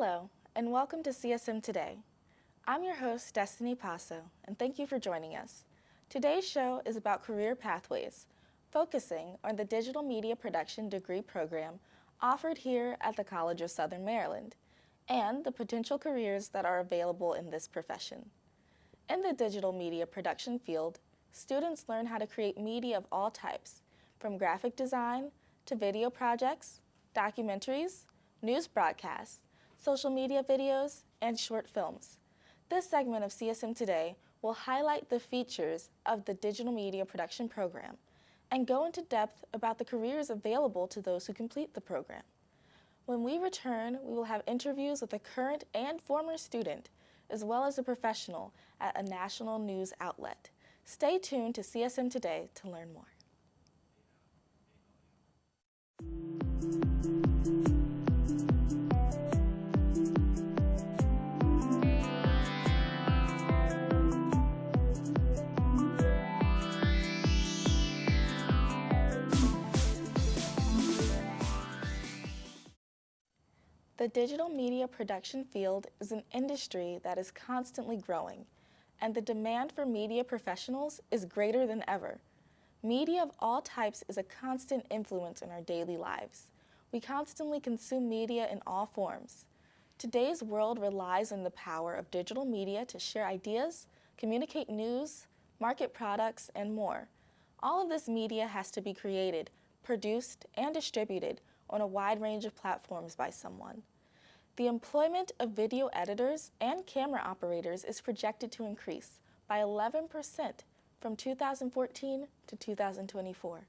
Hello, and welcome to CSM Today. I'm your host, Destiny Paso, and thank you for joining us. Today's show is about career pathways, focusing on the digital media production degree program offered here at the College of Southern Maryland, and the potential careers that are available in this profession. In the digital media production field, students learn how to create media of all types, from graphic design to video projects, documentaries, news broadcasts, social media videos, and short films. This segment of CSM Today will highlight the features of the digital media production program and go into depth about the careers available to those who complete the program. When we return, we will have interviews with a current and former student, as well as a professional at a national news outlet. Stay tuned to CSM Today to learn more. The digital media production field is an industry that is constantly growing, and the demand for media professionals is greater than ever. Media of all types is a constant influence in our daily lives. We constantly consume media in all forms. Today's world relies on the power of digital media to share ideas, communicate news, market products, and more. All of this media has to be created, produced, and distributed on a wide range of platforms by someone. The employment of video editors and camera operators is projected to increase by 11% from 2014 to 2024.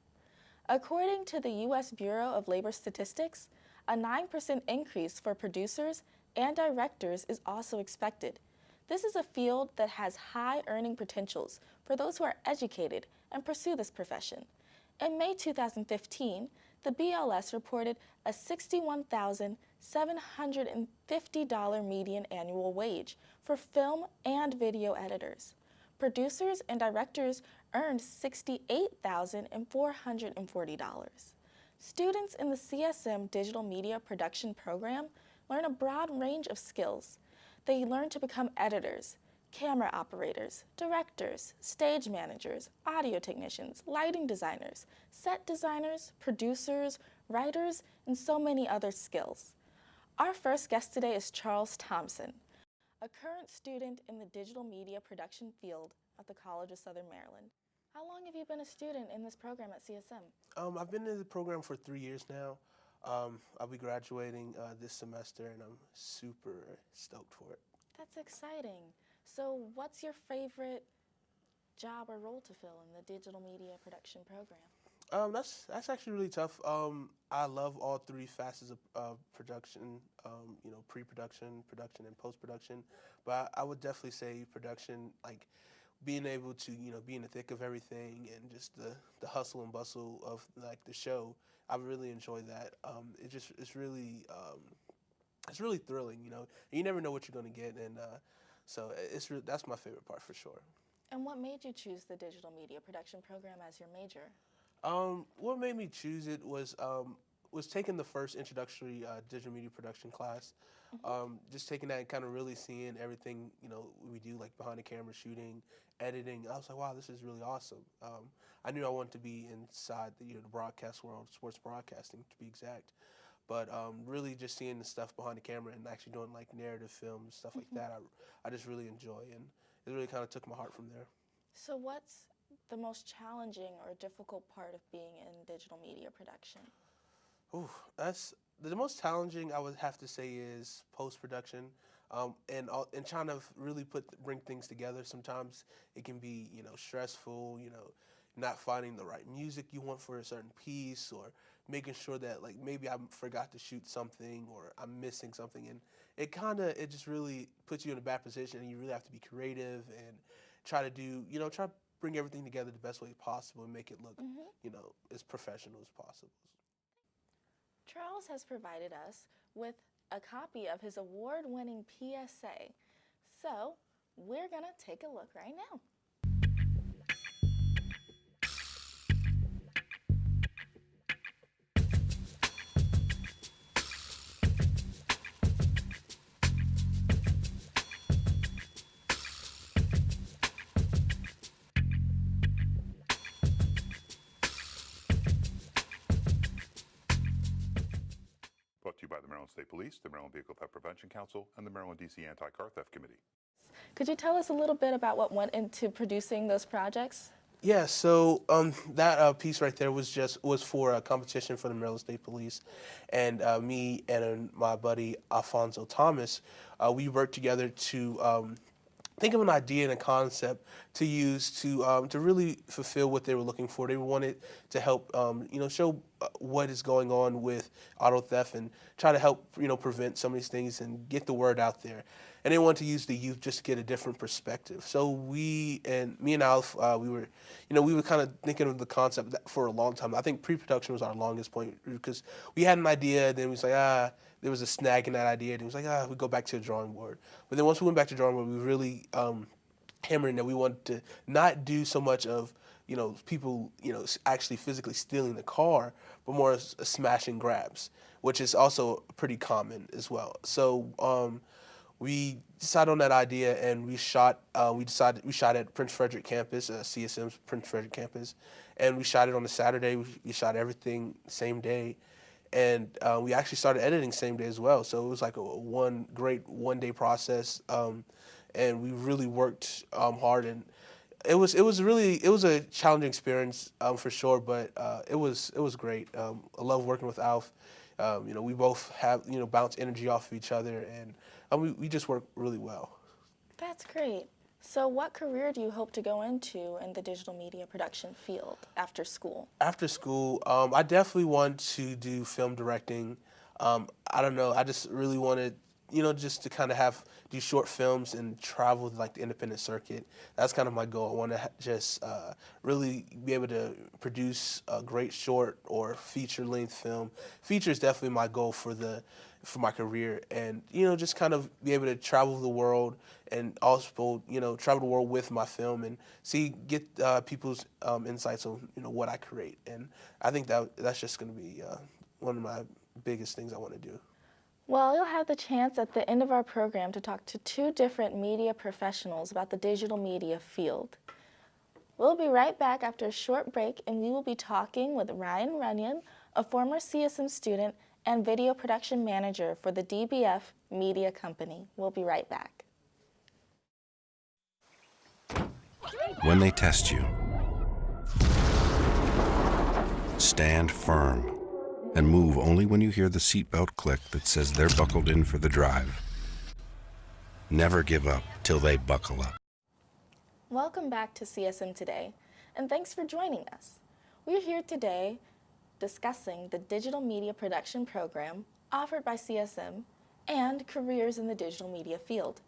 According to the U.S. Bureau of Labor Statistics, a 9% increase for producers and directors is also expected. This is a field that has high earning potentials for those who are educated and pursue this profession. In May 2015, the BLS reported a $61,750 median annual wage for film and video editors. Producers and directors earned $68,440. Students in the CSM Digital Media Production Program learn a broad range of skills. They learn to become editors, camera operators, directors, stage managers, audio technicians, lighting designers, set designers, producers, writers, and so many other skills. Our first guest today is Charles Thompson, a current student in the digital media production field at the College of Southern Maryland. How long have you been a student in this program at CSM? I've been in the program for 3 years now. I'll be graduating this semester, and I'm super stoked for it. That's exciting. So what's your favorite job or role to fill in the digital media production program? That's actually really tough. I love all three facets of production, pre-production, production, and post-production. But I would definitely say production, like being able to, be in the thick of everything and just the hustle and bustle of like the show. I really enjoy that. It's really thrilling, and you never know what you're going to get, and so that's my favorite part for sure. And what made you choose the digital media production program as your major? What made me choose it was taking the first introductory digital media production class. Just taking that and kind of really seeing everything, we do, like behind the camera, shooting, editing. I was like, wow, this is really awesome. I knew I wanted to be inside the broadcast world, sports broadcasting to be exact. But really just seeing the stuff behind the camera and actually doing like narrative films, stuff like that, I just really enjoy, and it really kind of took my heart from there. So what's the most challenging or difficult part of being in digital media production? That's the most challenging, I would have to say, is post-production, and trying to really bring things together. Sometimes it can be stressful, not finding the right music you want for a certain piece, or making sure that like maybe I forgot to shoot something or I'm missing something, and it just really puts you in a bad position, and you really have to be creative and try to bring everything together the best way possible and make it look as professional as possible. Charles has provided us with a copy of his award-winning PSA, so we're gonna take a look right now. by the Maryland State Police, the Maryland Vehicle Theft Prevention Council, and the Maryland DC Anti-Car Theft Committee. Could you tell us a little bit about what went into producing those projects? Yeah, so that piece right there was for a competition for the Maryland State Police, and me and my buddy Alfonso Thomas, we worked together to think of an idea and a concept to use to really fulfill what they were looking for. They wanted to help show what is going on with auto theft and try to help prevent some of these things and get the word out there. And they wanted to use the youth just to get a different perspective. So me and Alf, we were kind of thinking of the concept for a long time. I think pre-production was our longest point because we had an idea, then we was like, there was a snag in that idea, and it was like, we go back to the drawing board. But then once we went back to the drawing board, we really hammered in that we wanted to not do so much of people actually physically stealing the car, but more smashing grabs, which is also pretty common as well. So we decided on that idea, and we shot at Prince Frederick campus, CSM's Prince Frederick campus, and we shot it on a Saturday. We shot everything same day, and we actually started editing same day as well. So it was like a great one-day process, and we really worked hard. And it was a challenging experience for sure, but it was great. I love working with Alf. We both have bounce energy off of each other, and we just work really well. That's great. So what career do you hope to go into in the digital media production field after school? After school, I definitely want to do film directing. I don't know. I just really wanted, just to kind of do short films and travel like the independent circuit. That's kind of my goal. I want to just really be able to produce a great short or feature-length film. Feature is definitely my goal for my career, and just kind of be able to travel the world and also travel the world with my film and get people's insights on what I create. And I think that's just going to be one of my biggest things I want to do. Well, you'll have the chance at the end of our program to talk to two different media professionals about the digital media field. We'll be right back after a short break, and we will be talking with Ryan Runyon, a former CSM student and video production manager for the DBF Media Company. We'll be right back. When they test you, stand firm and move only when you hear the seatbelt click that says they're buckled in for the drive. Never give up till they buckle up. Welcome back to CSM Today, and thanks for joining us. We're here today discussing the digital media production program offered by CSM and careers in the digital media field.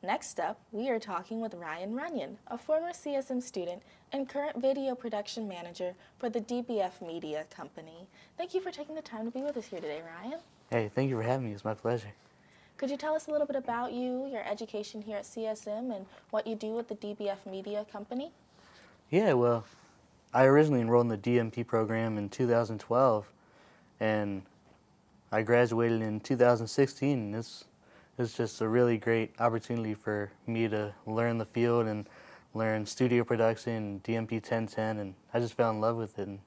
Next up, we are talking with Ryan Runyon, a former CSM student and current video production manager for the DBF Media Company. Thank you for taking the time to be with us here today, Ryan. Hey, thank you for having me. It's my pleasure. Could you tell us a little bit about you, your education here at CSM, and what you do with the DBF Media Company? Yeah, well, I originally enrolled in the DMP program in 2012, and I graduated in 2016, and it's just a really great opportunity for me to learn the field and learn studio production, DMP 1010, and I just fell in love with it. And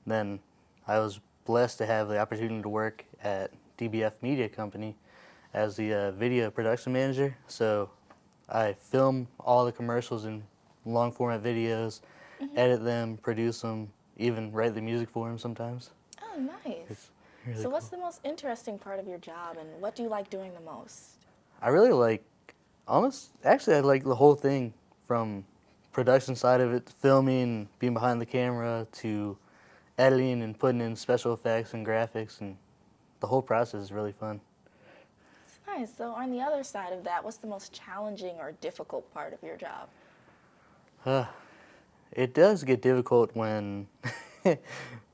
then I was blessed to have the opportunity to work at DBF Media Company as the video production manager. So I film all the commercials in long format videos, edit them, produce them, even write the music for them sometimes. Oh, nice. Really so what's the most interesting part of your job, and what do you like doing the most? I really like, I like the whole thing, from production side of it, filming, being behind the camera, to editing and putting in special effects and graphics, and the whole process is really fun. That's nice. So on the other side of that, what's the most challenging or difficult part of your job? It does get difficult when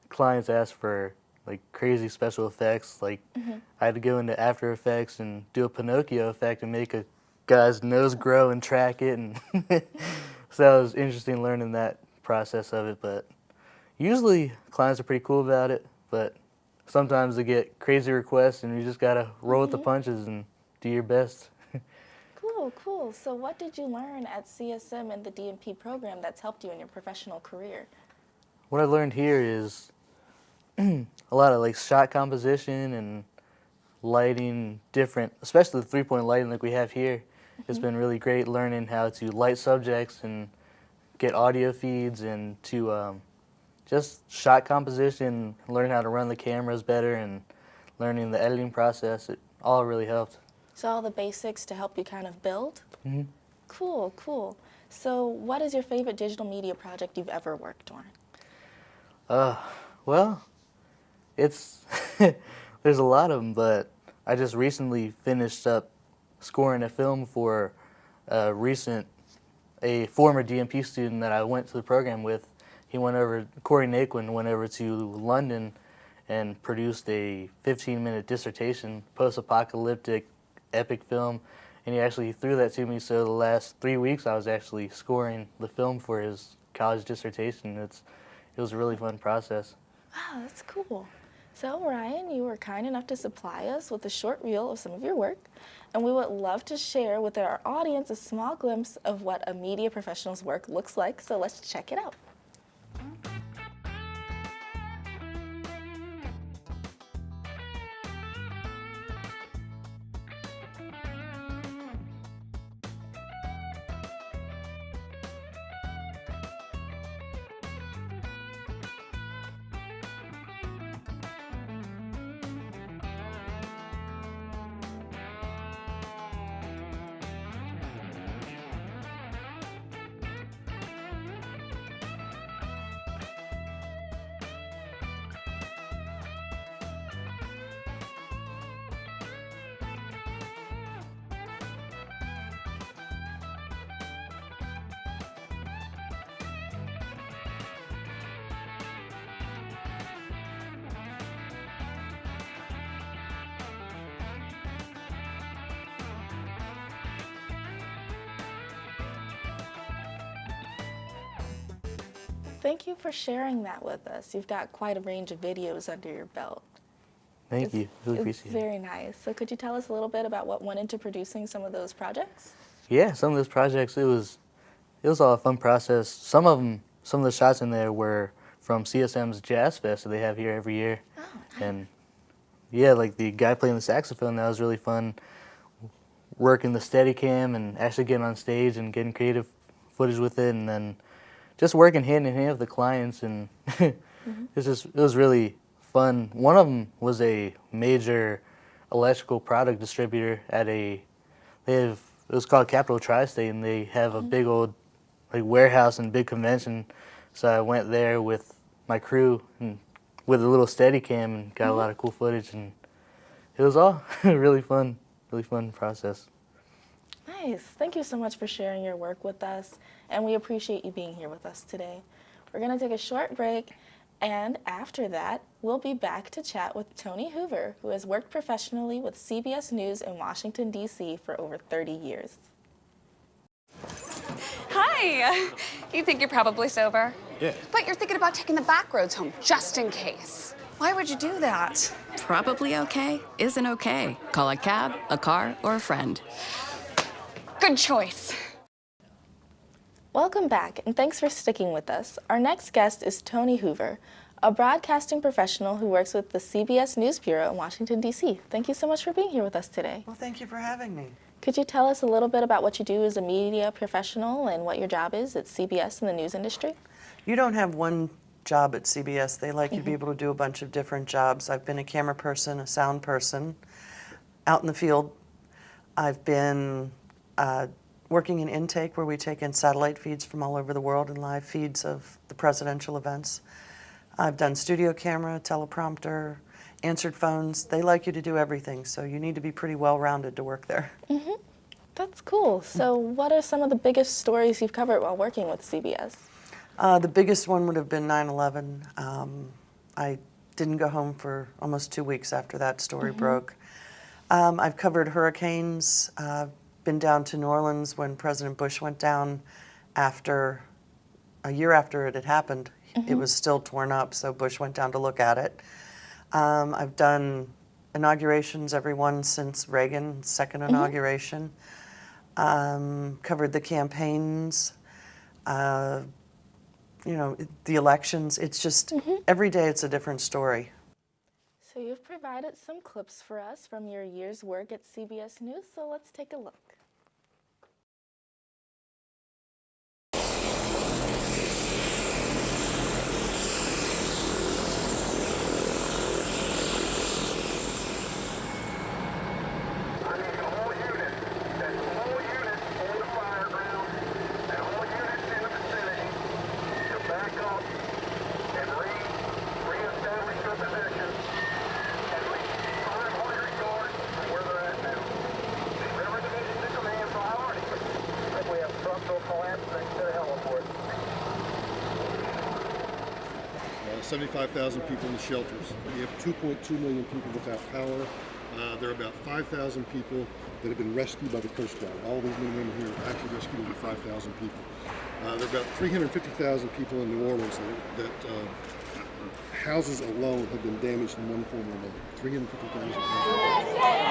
clients ask for like crazy special effects. Like I had to go into After Effects and do a Pinocchio effect and make a guy's nose grow and track it, and so that was interesting learning that process of it. But usually clients are pretty cool about it, but sometimes they get crazy requests and you just gotta roll with the punches and do your best. Cool. So what did you learn at CSM and the DMP program that's helped you in your professional career? What I learned here is a lot of like shot composition and lighting different, especially the three-point lighting like we have here. It's been really great learning how to light subjects and get audio feeds and to just shot composition, learn how to run the cameras better and learning the editing process. It all really helped. So all the basics to help you kind of build? Mm-hmm. Cool, cool. So what is your favorite digital media project you've ever worked on? Well, it's there's a lot of them, but I just recently finished up scoring a film for a former DMP student that I went to the program with. Corey Naquin went over to London and produced a 15-minute dissertation, post-apocalyptic epic film, and he actually threw that to me. So the last 3 weeks I was actually scoring the film for his college dissertation. It was a really fun process. Wow, that's cool. So Ryan, you were kind enough to supply us with a short reel of some of your work, and we would love to share with our audience a small glimpse of what a media professional's work looks like, so let's check it out. Thank you for sharing that with us. You've got quite a range of videos under your belt. Thank you. Really It's appreciate it. very nice. So could you tell us a little bit about what went into producing some of those projects? Yeah, some of those projects, it was all a fun process. Some of the shots in there were from CSM's Jazz Fest that they have here every year. Oh, nice. And yeah, like the guy playing the saxophone, that was really fun. Working the Steadicam and actually getting on stage and getting creative footage with it, and then just working hand in hand with the clients, and it was really fun. One of them was a major electrical product distributor it was called Capital Tri-State, and they have a big old warehouse and big convention. So I went there with my crew and with a little Steadicam and got a lot of cool footage, and it was all really fun process. Nice. Thank you so much for sharing your work with us, and we appreciate you being here with us today. We're going to take a short break, and after that, we'll be back to chat with Tony Hoover, who has worked professionally with CBS News in Washington, D.C. for over 30 years. Hi. You think you're probably sober? Yeah. But you're thinking about taking the back roads home, just in case. Why would you do that? Probably okay isn't okay. Call a cab, a car, or a friend. Good choice. Welcome back, and thanks for sticking with us. Our next guest is Tony Hoover, a broadcasting professional who works with the CBS News Bureau in Washington, D.C. Thank you so much for being here with us today. Well, thank you for having me. Could you tell us a little bit about what you do as a media professional and what your job is at CBS in the news industry? You don't have one job at CBS. They like you to be able to do a bunch of different jobs. I've been a camera person, a sound person, out in the field. I've been working in intake, where we take in satellite feeds from all over the world and live feeds of the presidential events. I've done studio camera, teleprompter, answered phones. They like you to do everything, so you need to be pretty well-rounded to work there. That's cool. So what are some of the biggest stories you've covered while working with CBS? The biggest one would have been 9/11. I didn't go home for almost 2 weeks after that story broke. I've covered hurricanes, been down to New Orleans when President Bush went down a year after it had happened. It was still torn up, so Bush went down to look at it. I've done inaugurations, every one since Reagan's second inauguration. Covered the campaigns, you know, the elections. It's just, every day it's a different story. So you've provided some clips for us from your year's work at CBS News, so let's take a look. Uh, 75,000 people in the shelters. We have 2.2 million people without power. There are about 5,000 people that have been rescued by the Coast Guard. All these men and women here have actually rescued over 5,000 people. There are about 350,000 people in New Orleans that houses alone have been damaged in one form or another. 350,000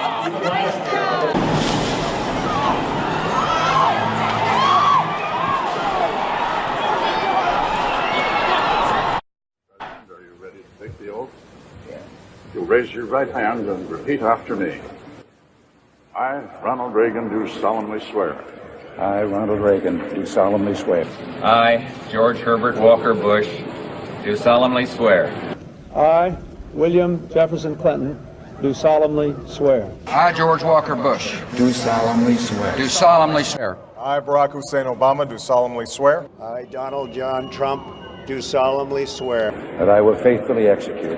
Are you ready to take the oath? Yeah. You'll raise your right hand and repeat after me. I, Ronald Reagan, do solemnly swear. I, Ronald Reagan, do solemnly swear. I, George Herbert Walker Bush, do solemnly swear. I, William Jefferson Clinton, do solemnly swear. I, George Walker Bush, Do solemnly swear. do solemnly swear. I, Barack Hussein Obama, do solemnly swear. I, Donald John Trump, do solemnly swear. That I will faithfully execute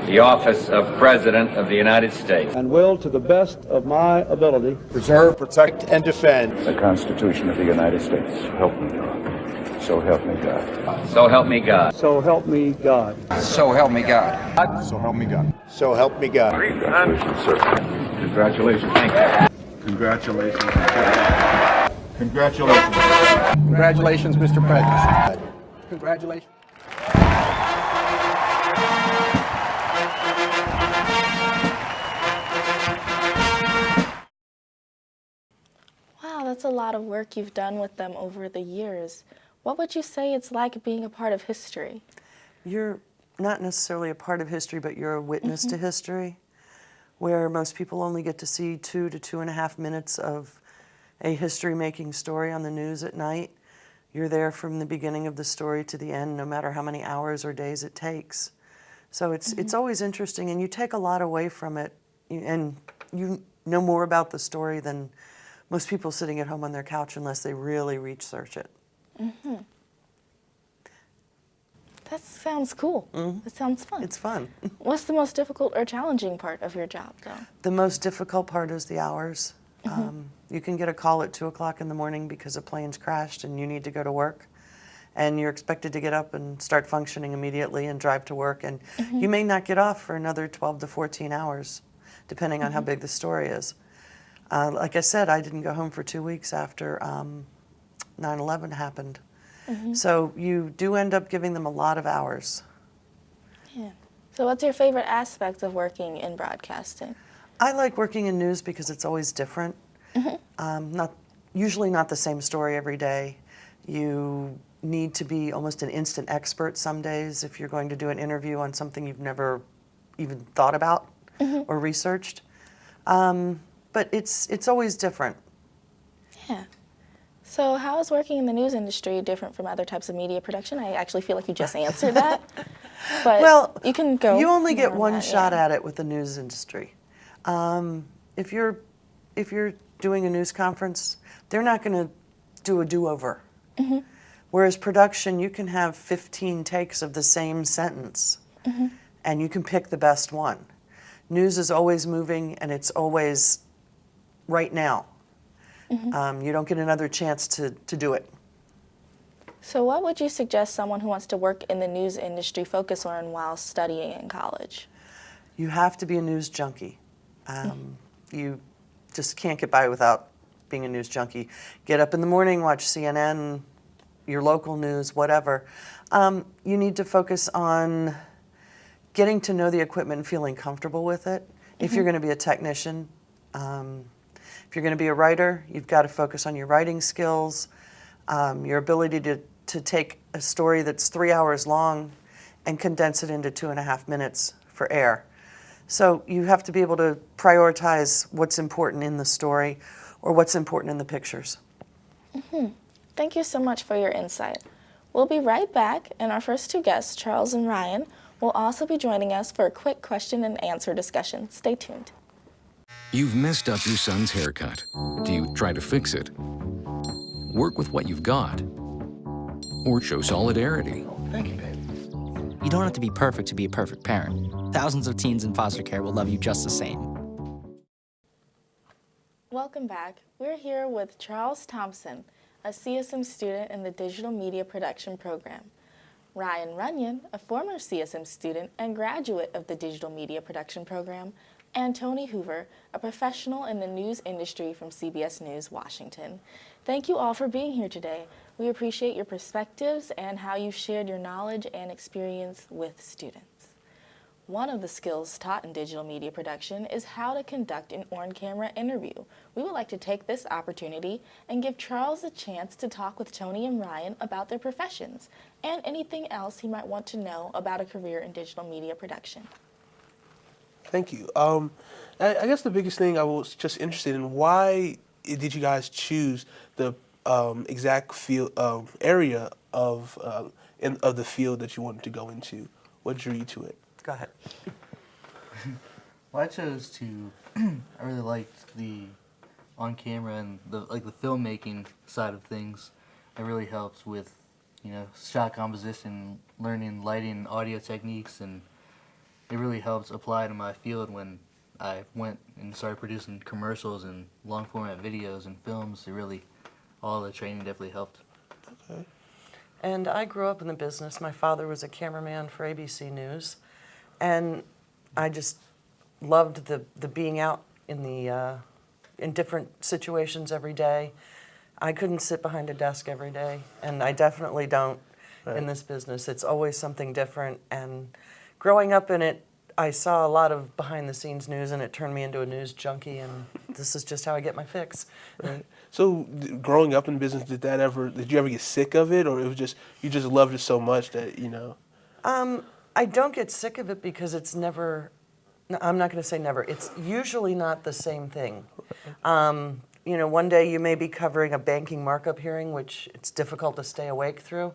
The office of President of the United States. And will, to the best of my ability, Preserve, protect, And defend the Constitution of the United States. Help me God. So help me God. So help me God. so help me God. So help me God. So help me God. So help me God. Congratulations, sir. Congratulations. Thank you. Congratulations. Congratulations. Congratulations, Mr. President. Congratulations. Wow, that's a lot of work you've done with them over the years. What would you say it's like being a part of history? You're not necessarily a part of history, but you're a witness to history, where most people only get to see 2 to 2.5 minutes of a history-making story on the news at night. You're there from the beginning of the story to the end, no matter how many hours or days it takes. So it's always interesting, and you take a lot away from it, and you know more about the story than most people sitting at home on their couch unless they really research it. That sounds cool. That sounds fun. It's fun. What's the most difficult or challenging part of your job, though? The most difficult part is the hours. You can get a call at 2 o'clock in the morning because a plane's crashed and you need to go to work. And you're expected to get up and start functioning immediately and drive to work. And you may not get off for another 12 to 14 hours, depending on how big the story is. Like I said, I didn't go home for 2 weeks after 9/11 happened. So you do end up giving them a lot of hours. Yeah. So what's your favorite aspect of working in broadcasting? I like working in news because it's always different. Usually not the same story every day. You need to be almost an instant expert some days if you're going to do an interview on something you've never even thought about or researched. But it's always different. Yeah. So how is working in the news industry different from other types of media production? I actually feel like you just answered that. But Well, you can go. You only get more on one that, shot yeah. at it with the news industry. If you're doing a news conference, they're not going to do a do-over. Whereas production, you can have 15 takes of the same sentence, and you can pick the best one. News is always moving, and it's always right now. You don't get another chance to do it. So what would you suggest someone who wants to work in the news industry focus on while studying in college? You have to be a news junkie. You just can't get by without being a news junkie. Get up in the morning, watch CNN, your local news, whatever. You need to focus on getting to know the equipment and feeling comfortable with it. If you're going to be a technician, if you're going to be a writer, you've got to focus on your writing skills, your ability to take a story that's 3 hours long and condense it into 2.5 minutes for air. So you have to be able to prioritize what's important in the story or what's important in the pictures. Thank you so much for your insight. We'll be right back, and our first two guests, Charles and Ryan, will also be joining us for a quick question and answer discussion. Stay tuned. You've messed up your son's haircut. Do you try to fix it? Work with what you've got? Or show solidarity? Thank you, babe. You don't have to be perfect to be a perfect parent. Thousands of teens in foster care will love you just the same. Welcome back. We're here with Charles Thompson, a CSM student in the Digital Media Production program. Ryan Runyon, a former CSM student and graduate of the Digital Media Production program, and Tony Hoover, a professional in the news industry from CBS News, Washington. Thank you all for being here today. We appreciate your perspectives and how you've shared your knowledge and experience with students. One of the skills taught in digital media production is how to conduct an on-camera interview. We would like to take this opportunity and give Charles a chance to talk with Tony and Ryan about their professions and anything else he might want to know about a career in digital media production. Thank you. I guess the biggest thing I was just interested in, why did you guys choose the exact field area of the field that you wanted to go into? What drew you to it? Go ahead. Well, I chose to. I really liked the on camera and the filmmaking side of things. It really helps with, shot composition, learning lighting, and audio techniques, and it really helps apply to my field when I went and started producing commercials and long format videos and films. All the training definitely helped. Okay. And I grew up in the business. My father was a cameraman for ABC News, and I just loved the being out in different situations every day. I couldn't sit behind a desk every day, and I definitely don't in this business. It's always something different, and growing up in it, I saw a lot of behind-the-scenes news, and it turned me into a news junkie, and this is just how I get my fix. Right. So, growing up in business, did you ever get sick of it, or it was just you just loved it so much that I don't get sick of it because it's never. I'm not going to say never. It's usually not the same thing. One day you may be covering a banking markup hearing, which it's difficult to stay awake through,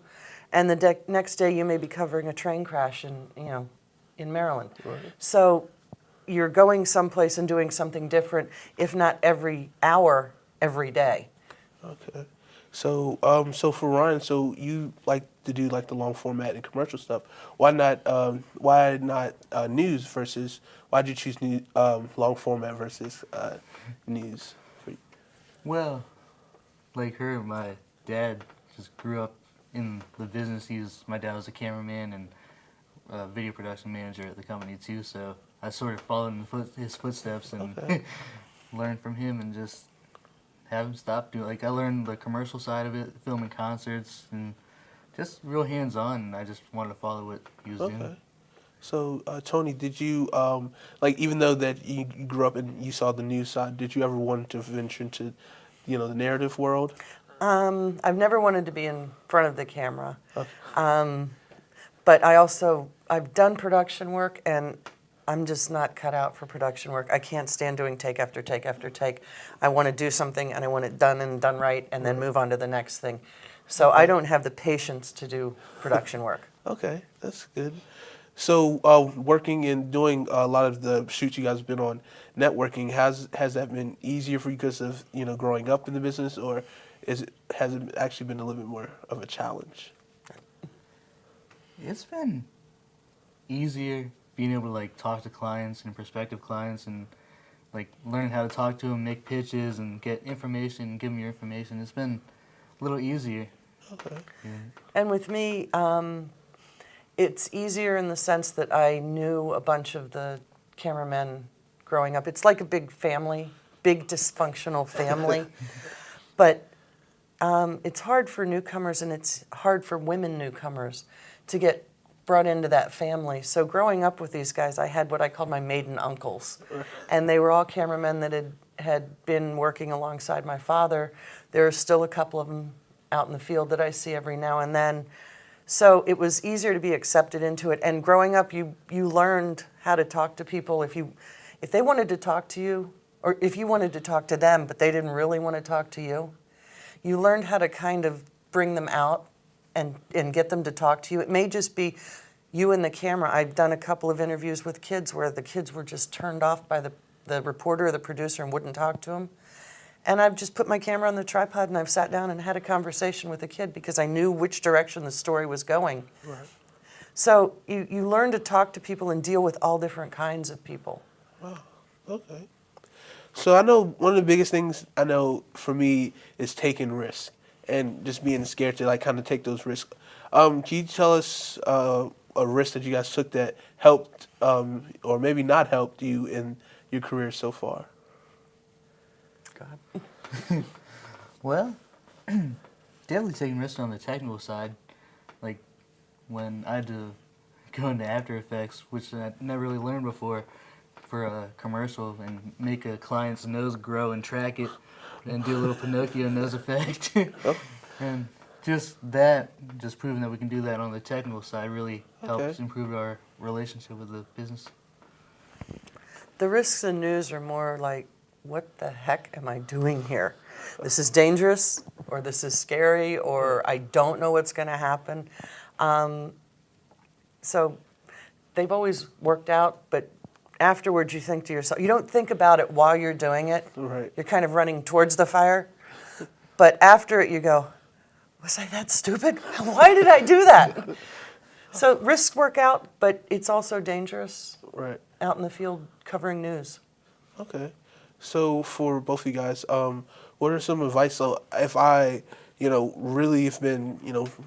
and the next day you may be covering a train crash in Maryland. Right. So you're going someplace and doing something different, if not every hour, every day. Okay. So, for Ryan, so you like to do the long format and commercial stuff. Why not news versus? Why did you choose long format versus news? Well, like her, my dad just grew up in the business. My dad was a cameraman and video production manager at the company too, so I sort of followed in his footsteps and learned from him and just haven't stopped doing. I learned the commercial side of it, filming concerts, and just real hands-on, and I just wanted to follow what he was doing. So, Tony, did you, even though that you grew up and you saw the news side, did you ever want to venture into, the narrative world? I've never wanted to be in front of the camera. Okay. But I've done production work, and I'm just not cut out for production work. I can't stand doing take after take after take. I want to do something, and I want it done and done right, and then move on to the next thing. So I don't have the patience to do production work. Okay, that's good. So working and doing a lot of the shoots you guys have been on, networking, has that been easier for you because of growing up in the business, or has it actually been a little bit more of a challenge? It's been easier being able to talk to clients and prospective clients and learn how to talk to them, make pitches, and get information, give them your information. It's been a little easier. Okay. Yeah. And with me, it's easier in the sense that I knew a bunch of the cameramen growing up. It's like a big family, big dysfunctional family. But it's hard for newcomers, and it's hard for women newcomers to get brought into that family. So growing up with these guys, I had what I called my maiden uncles. And they were all cameramen that had been working alongside my father. There are still a couple of them out in the field that I see every now and then. So it was easier to be accepted into it. And growing up, you learned how to talk to people. If they wanted to talk to you, or if you wanted to talk to them, but they didn't really want to talk to you, you learned how to kind of bring them out and get them to talk to you. It may just be you and the camera. I've done a couple of interviews with kids where the kids were just turned off by the reporter or the producer and wouldn't talk to them. And I've just put my camera on the tripod and I've sat down and had a conversation with a kid because I knew which direction the story was going. Right. So you learn to talk to people and deal with all different kinds of people. Wow. Okay. So I know one of the biggest things I know for me is taking risks and just being scared to like kind of take those risks. Can you tell us a risk that you guys took that helped or maybe not helped you in your career so far? God. Well, definitely taking risks on the technical side. Like when I had to go into After Effects, which I never really learned before, for a commercial and make a client's nose grow and track it and do a little Pinocchio nose effect. And just proving that we can do that on the technical side really helps improve our relationship with the business. The risks in news are more like, what the heck am I doing here? This is dangerous, or this is scary, or I don't know what's going to happen. So they've always worked out, but afterwards you think to yourself, you don't think about it while you're doing it. Right. You're kind of running towards the fire. But after it you go, was I that stupid? Why did I do that? So risks work out, but it's also dangerous. Right. Out in the field covering news. Okay. So for both of you guys, what are some advice? So if I, really have been,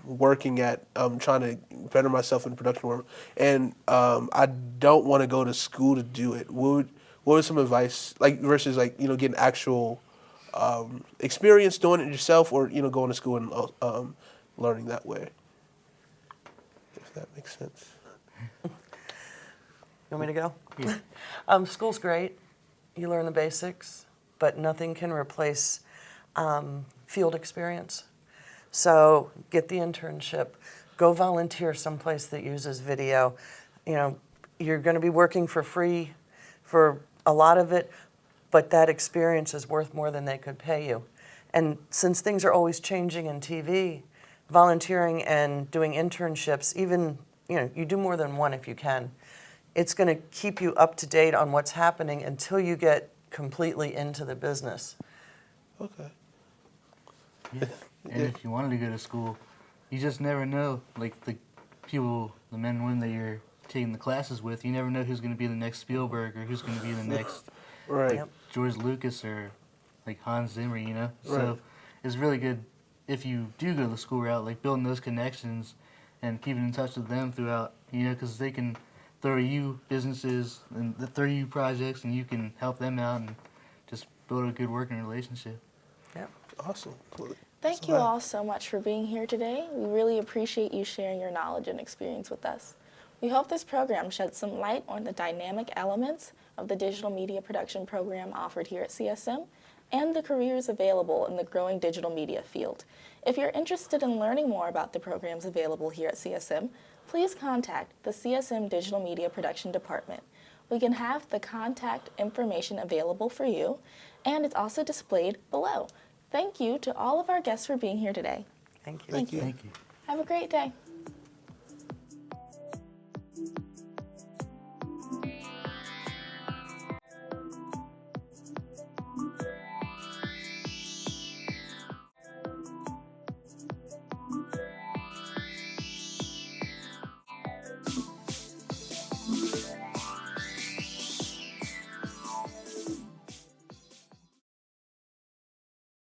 working at trying to better myself in the production world, and I don't want to go to school to do it, what are some advice, like versus like getting actual experience doing it yourself, or going to school and learning that way? If that makes sense. You want me to go? Yeah. School's great. You learn the basics, but nothing can replace field experience. So get the internship. Go volunteer someplace that uses video. You're going to be working for free for a lot of it, but that experience is worth more than they could pay you. And since things are always changing in TV, volunteering and doing internships, even, you do more than one if you can. It's going to keep you up to date on what's happening until you get completely into the business. Okay. Yeah. And if you wanted to go to school, you just never know. Like the people, the men and women that you're taking the classes with, you never know who's going to be the next Spielberg or who's going to be the next George Lucas or like Hans Zimmer, So it's really good if you do go the school route, like building those connections and keeping in touch with them throughout, because they can throw you businesses and throw you projects, and you can help them out and just build a good working relationship. Yeah. Awesome. Thank you all so much for being here today. We really appreciate you sharing your knowledge and experience with us. We hope this program sheds some light on the dynamic elements of the digital media production program offered here at CSM and the careers available in the growing digital media field. If you're interested in learning more about the programs available here at CSM, please contact the CSM Digital Media Production Department. We can have the contact information available for you, and it's also displayed below. Thank you to all of our guests for being here today. Thank you. Thank you. Thank you. Have a great day.